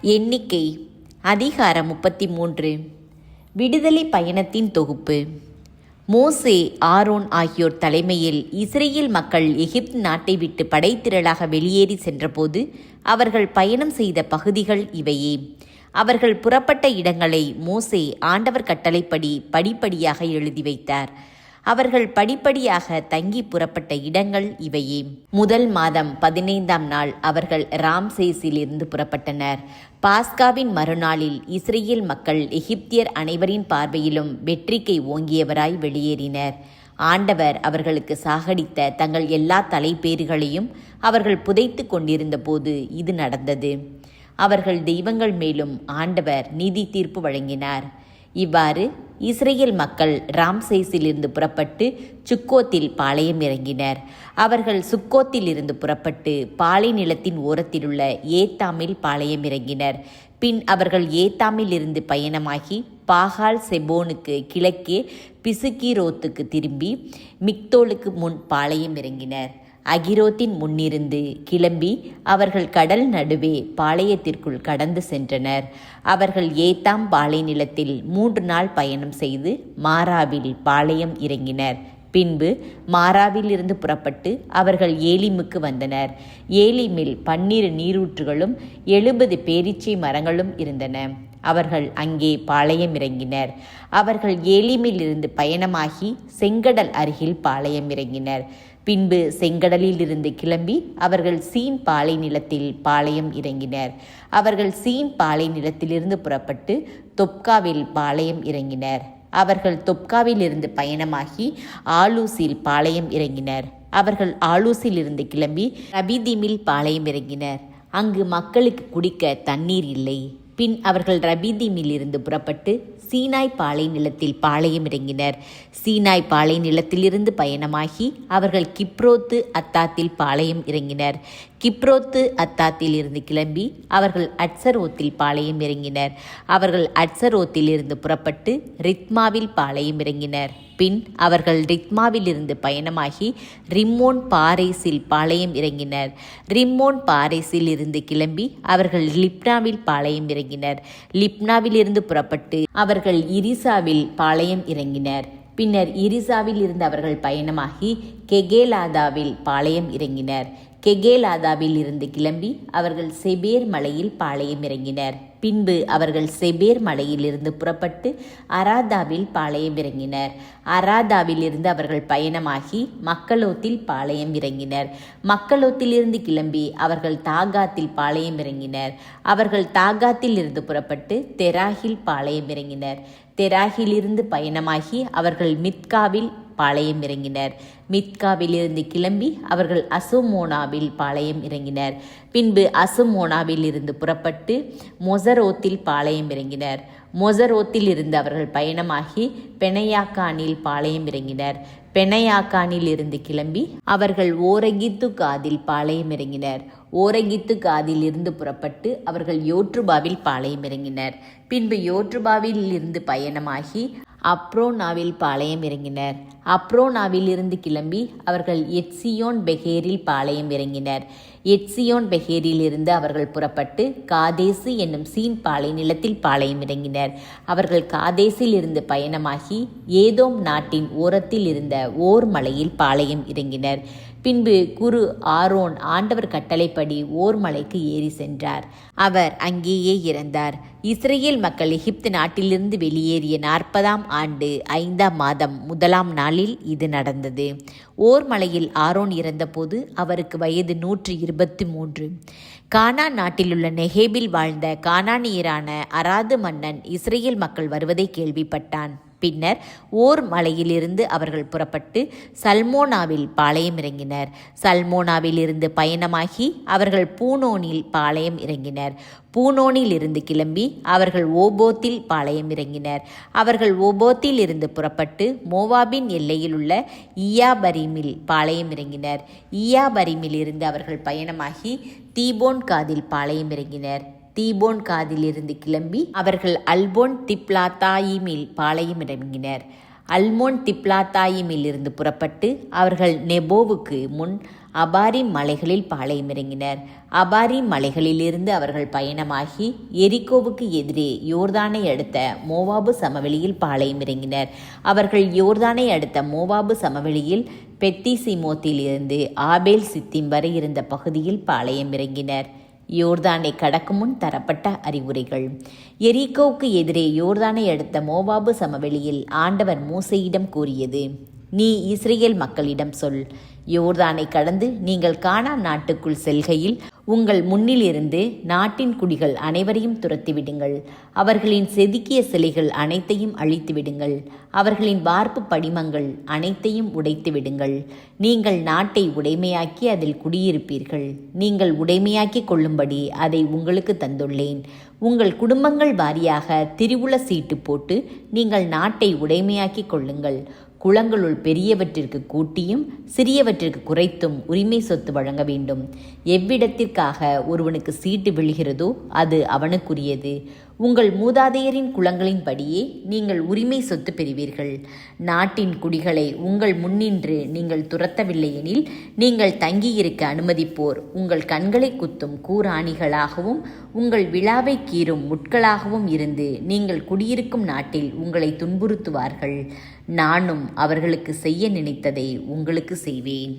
எண்ணிக்கை அதிகாரம் 33. விடுதலை பயணத்தின் தொகுப்பு. மோசே, ஆரோன் ஆகியோர் தலைமையில் இஸ்ரேல் மக்கள் எகிப்து நாட்டை விட்டு படைத்திரளாக வெளியேறி சென்றபோது அவர்கள் பயணம் செய்த பகுதிகள் இவையே. அவர்கள் புறப்பட்ட இடங்களை மோசே ஆண்டவர் கட்டளைப்படி படிப்படியாக எழுதி வைத்தார். அவர்கள் படிப்படியாக தங்கி புறப்பட்ட இடங்கள் இவையே. முதல் மாதம் 15ஆம் நாள் அவர்கள் ராம்சேஸிலிருந்து புறப்பட்டனர். பாஸ்காவின் மறுநாளில் இஸ்ரேல் மக்கள் எகிப்தியர் அனைவரின் பார்வையிலும் வெற்றிக்கை ஓங்கியவராய் வெளியேறினர். ஆண்டவர் அவர்களுக்கு சாகடித்த தங்கள் எல்லா தலைப்பேறுகளையும் அவர்கள் புதைத்து கொண்டிருந்த போது இது நடந்தது. அவர்கள் தெய்வங்கள் மேலும் ஆண்டவர் நீதி தீர்ப்பு வழங்கினார். இவ்வாறு இஸ்ரேல் மக்கள் ராம்சேஸிலிருந்து புறப்பட்டு சுக்கோத்தில் பாளையம் இறங்கினர். அவர்கள் சுக்கோத்தில் இருந்து புறப்பட்டு பாலை நிலத்தின் ஓரத்திலுள்ள ஏத்தாமில் பாளையம் இறங்கினர். பின் அவர்கள் ஏத்தாமில் இருந்து பயணமாகி பாகால் செபோனுக்கு கிழக்கே பிசுகீரோத்துக்கு திரும்பி மிக்தோலுக்கு முன் பாளையம் இறங்கினர். அகிரோத்தின் முன்னிருந்து கிளம்பி அவர்கள் கடல் நடுவே பாளையத்திற்குள் கடந்து சென்றனர். அவர்கள் ஏத்தாம் பாலை நிலத்தில் 3 நாள் பயணம் செய்து மாராவில் பாளையம் இறங்கினர். பின்பு மாராவில் இருந்து புறப்பட்டு அவர்கள் ஏலிமுக்கு வந்தனர். ஏலிமில் 12 நீரூற்றுகளும் 70 பேரீச்சை மரங்களும் இருந்தன. அவர்கள் அங்கே பாளையம் இறங்கினர். அவர்கள் ஏலிமில் இருந்து பயணமாகி செங்கடல் அருகில் பாளையம் இறங்கினர். பின்பு செங்கடலில் இருந்து கிளம்பி அவர்கள் சீன் பாலை நிலத்தில் பாளையம் இறங்கினர். அவர்கள் சீன் பாலை நிலத்திலிருந்து புறப்பட்டு தொப்காவில் பாளையம் இறங்கினர். அவர்கள் தொப்காவில் இருந்து பயணமாகி ஆலூசில் பாளையம் இறங்கினர். அவர்கள் ஆலூசில் இருந்து கிளம்பி ரபிதீமில் பாளையம் இறங்கினர். அங்கு மக்களுக்கு குடிக்க தண்ணீர் இல்லை. பின் அவர்கள் ரபிதீமில் இருந்து புறப்பட்டு சீனாய் பாலை நிலத்தில் பாளையம் இறங்கினர். சீனாய் பாலை நிலத்திலிருந்து பயணமாகி அவர்கள் கிப்ரோத்து அத்தாத்தில் பாளையம் இறங்கினர். கிப்ரோத்து அத்தாத்தில் இருந்து கிளம்பி அவர்கள் அட்சரோத்தில் பாளையம் இறங்கினர். அவர்கள் அட்சரோத்தில் இருந்து புறப்பட்டு ரித்மாவில் பாளையம் இறங்கினர். பின் அவர்கள் ரித்மாவில் இருந்து பயணமாகி ரிம்மோன் பாரேஸில் பாளையம் இறங்கினர். ரிம்மோன் பாரேஸில் இருந்து கிளம்பி அவர்கள் லிப்னாவில் பாளையம் இறங்கினர். லிப்னாவில் இருந்து புறப்பட்டு அவர்கள் இரிசாவில் பாளையம் இறங்கினர். பின்னர் இரிசாவில் இருந்து அவர்கள் பயணமாகி கெகேலாதாவில் பாளையம் இறங்கினர். கெகேலாதாவில் இருந்து கிளம்பி அவர்கள் செபேர் மலையில் பாளையம் இறங்கினர். பின்பு அவர்கள் செபேர் மலையில் இருந்து புறப்பட்டு அராதாவில் பாளையம் இறங்கினர். அராதாவில் இருந்து அவர்கள் பயணமாகி மக்கலோத்தில் பாளையம் இறங்கினர். மக்கலோத்தில் இருந்து கிளம்பி அவர்கள் தாகாத்தில் பாளையம் இறங்கினர். அவர்கள் தாகாத்தில் இருந்து புறப்பட்டு தெராகில் பாளையம் இறங்கினர். தெராகிலிருந்து பயணமாகி அவர்கள் மித்காவில் பாளையம் இறங்கினர். மித்காவில் இருந்து கிளம்பி அவர்கள் அசுமோனாவில் பாளையம் இறங்கினர். பின்பு அசுமோனாவில் இருந்து புறப்பட்டு மொசரோத்தில் பாளையம் இறங்கினர். மொசரோத்தில் இருந்து அவர்கள் பயணமாகி பெனையாக்கானில் பாளையம் இறங்கினர். பெனையாக்கானில் இருந்து கிளம்பி அவர்கள் ஓரகித்து காதில் பாளையம் இறங்கினர். ஓரகித்து காதில் இருந்து புறப்பட்டு அவர்கள் யோற்றுபாவில் பாளையம் இறங்கினர். பின்பு யோற்றுபாவில் இருந்து பயணமாகி அப்ரோனாவில் பாளையம் இறங்கினர். அப்ரோனாவில் இருந்து கிளம்பி அவர்கள் எட்சியோன் பெகேரில் பாளையம் இறங்கினர். எட்சியோன் பெகேரில் இருந்து அவர்கள் புறப்பட்டு காதேசு என்னும் சீன் பாலை நிலத்தில் பாளையம் இறங்கினர். அவர்கள் காதேசில் இருந்து பயணமாகி ஏதோம் நாட்டின் ஓரத்தில் இருந்த ஓர் மலையில் பாளையம் இறங்கினர். பின்பு குரு ஆரோன் ஆண்டவர் கட்டளைப்படி ஓர் மலைக்கு ஏறி சென்றார். அவர் அங்கேயே இறந்தார். இஸ்ரேல் மக்கள் எகிப்து நாட்டிலிருந்து வெளியேறிய 40ஆம் ஆண்டு 5ஆம் மாதம் 1ஆம் நாளில் இது நடந்தது. ஓர் மலையில் ஆரோன் இறந்தபோது அவருக்கு வயது 123. கானான் நாட்டிலுள்ள நெகேபில் வாழ்ந்த கானானியரான அராது மன்னன் இஸ்ரேல் மக்கள் வருவதை கேள்விப்பட்டான். பின்னர் ஓர் மலையிலிருந்து அவர்கள் புறப்பட்டு சல்மோனாவில் பாளையம் இறங்கினர். சல்மோனாவில் இருந்து பயணமாகி அவர்கள் பூனோனில் பாளையம் இறங்கினர். பூனோனில் இருந்து கிளம்பி அவர்கள் ஓபோத்தில் பாளையம் இறங்கினர். அவர்கள் ஓபோத்தில் இருந்து புறப்பட்டு மோவாபின் எல்லையில் உள்ள ஈயாபரீமில் பாளையம் இறங்கினர். ஈயாபரீமில் இருந்து அவர்கள் பயணமாகி தீபோன் காதில் பாளையம் இறங்கினர். தீபோன் காதிலிருந்து கிளம்பி அவர்கள் அல்போன் திப்லாத்தாயிமில் பாளையம் இறங்கினர். அல்மோன் திப்லாத்தாயிமிலிருந்து புறப்பட்டு அவர்கள் நெபோவுக்கு முன் அபாரிம் மலைகளில் பாளையமிறங்கினர். அபாரிம் மலைகளிலிருந்து அவர்கள் பயணமாகி எரிகோவுக்கு எதிரே யோர்தானை அடுத்த மோவாபு சமவெளியில் பாளையமிறங்கினர். அவர்கள் யோர்தானை அடுத்த மோவாபு சமவெளியில் பெத்திசிமோத்திலிருந்து ஆபேல் சித்திம் வரை இருந்த பகுதியில் பாளையமிறங்கினர். யோர்தானை கடக்கும் முன் தரப்பட்ட அறிவுரைகள். எரிகோவுக்கு எதிரே யோர்தானை அடுத்த மோவாபு சமவெளியில் ஆண்டவர் மோசேயிடம் கூறியது: நீ இஸ்ரேல் மக்களிடம் சொல், யோர்தானை கடந்து நீங்கள் கானான் நாட்டுக்குள் செல்கையில் உங்கள் முன்னிலிருந்து நாட்டின் குடிகள் அனைவரையும் துரத்திவிடுங்கள். அவர்களின் செதுக்கிய சிலைகள் அனைத்தையும் அழித்துவிடுங்கள். அவர்களின் வார்ப்பு படிமங்கள் அனைத்தையும் உடைத்து விடுங்கள். நீங்கள் நாட்டை உடைமையாக்கி அதில் குடியிருப்பீர்கள். நீங்கள் உடைமையாக்கி கொள்ளும்படி அதை உங்களுக்கு தந்துள்ளேன். உங்கள் குடும்பங்கள் வாரியாக திரிவுல சீட்டு போட்டு நீங்கள் நாட்டை உடைமையாக்கி கொள்ளுங்கள். குளங்களுள் பெரியவற்றிற்கு கூட்டியும் சிறியவற்றிற்கு குறைத்தும் உரிமை சொத்து வழங்க வேண்டும். எவ்விடத்திற்காக ஒருவனுக்கு சீட்டு விழுகிறதோ அது அவனுக்குரியது. உங்கள் மூதாதையரின் குலங்களின்படியே நீங்கள் உரிமை சொத்து பெறுவீர்கள். நாட்டின் குடிகளை உங்கள் முன்னின்று நீங்கள் துரத்தவில்லையெனில் நீங்கள் தங்கியிருக்க அனுமதிப்போர் உங்கள் கண்களை குத்தும் கூராணிகளாகவும் உங்கள் விழாவை கீறும் முட்களாகவும் இருந்து நீங்கள் குடியிருக்கும் நாட்டில் உங்களை துன்புறுத்துவார்கள். நானும் அவர்களுக்கு செய்ய நினைத்ததை உங்களுக்கு செய்வேன்.